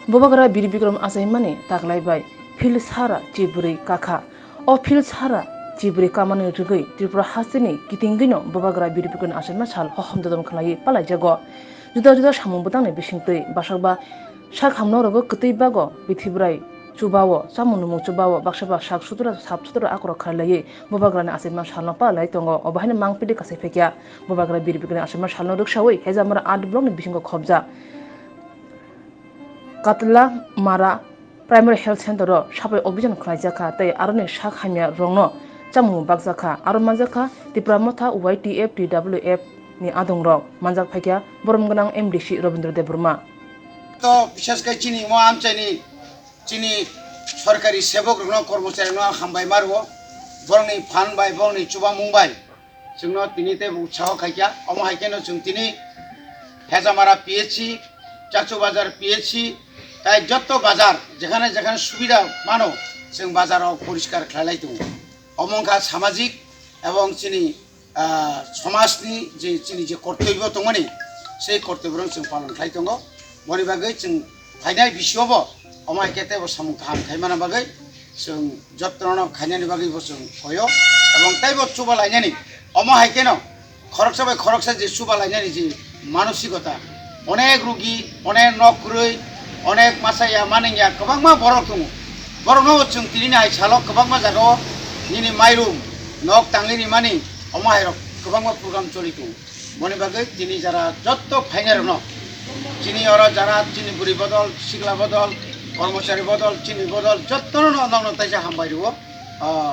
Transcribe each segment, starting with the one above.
Bobagra biri bikrom asaimani taglaibai phil sara chiburi kakha o phil sara chiburi kamani rugui Tripura hasini kitingino bobagra biri bikron asaima sal hohom dodom khlai palai jago juda juda samung butang ne bisingtui basakba sak hamno rogo kitui bago bithibrai chubawo samunumu chubawo baksaba sak sutura sap sutura akro khalai bobagra ne asaima salno palai tongo obahine mangpidi kasai fekya bobagra biri bikron asaima salno ruksawi hejamara 8 blok ne bisingo khobja Katla Mara Primary Health Center sabai অভিযান খাইজাখা তাই আরনে শাক হামিয়া রংনো চামু বাগজাখা আর মানজাখা ত্রিপুরা মথা YTF TWF ni adong rok manjak phaikya boromganang MDC Robindra Debruma তো বিশেষ করে চিনি মো আমচাইনি চিনি সরকারি সেবক রং কর্মচারী নো হামবাই মারবো বরংনি ফান বাই বরংনি চুবা মুংবাই जोंनो तिनिते উৎসাহ খাইয়া অমো হাইকেনো जों तिनि হেজামারা পিএইচি চাচু বাজার পিএইচি তাই যত বাজার যেখানে যেখানে সুবিধা মানো जों বাজারাव পরিষ্কার খালাই দङ অমংকা সামাজিক এবং চিনি সমাজনি যে চিনি যে কর্তব্য দङনি সেই কর্তব্যরং जों পালন খাই দङ বনি বাগै जों फाइनाय बिसियावबो अमाय केतेबो सामु गाहाम खायमाना बागै जों जत्न खायनायनि बागैबो जों कयो এবং তাইबो चुबा लायनायनि अमा हायकेनो खरकसा जे चुबा लायनायनि जे मानसिकता अनेक रुगि अनेक नखरै अनेक मासाया मानिया गोबांमा बरक दङ बरकनो जों तिनिनि हायसाल गोबांमा जागाव निनि माइरुम नक तांगिनि मानि अमा हायरक गोबांमा प्रग्राम चलि दङ बनि बागै तिनि जारा जत्त फाइनाय न চিনি ওরা যারা চিনি বুড়ি বদল শিগলা বদল কর্মচারী বদল চিনি বদল যত্ন নন তাইসা হামবাই দিব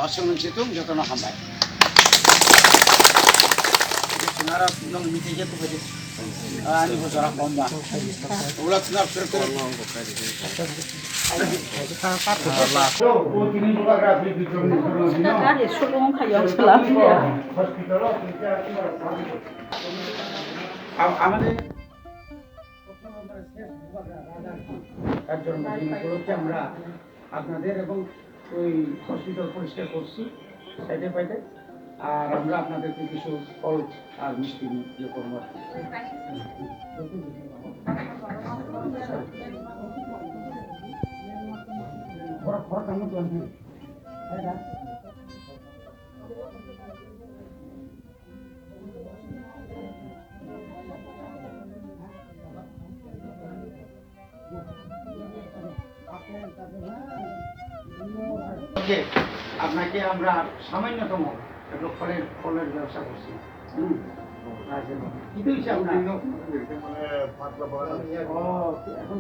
আসলে সেতুম যত্ন হামবাই নারা নং মিটে যেতে পারে আনি বছরা বন্ধা ওলা চিনা ফেরত ও চিনি বলাগরা বিক্রম না গাড়ি সুলং খাইয়া সালাম হসপিটাল আমাদের আমরা আপনাদের এবং ওই হসপিটাল পরিষ্কার করছি সাইডে পাইতে আর আমরা আপনাদেরকে কিছু ফল আর মিষ্টি ইয়ে করবো আপনাকে আমরা সামান্যতম একটু ফলের ব্যবসা করছি কি দিয়েছি আপনার এখন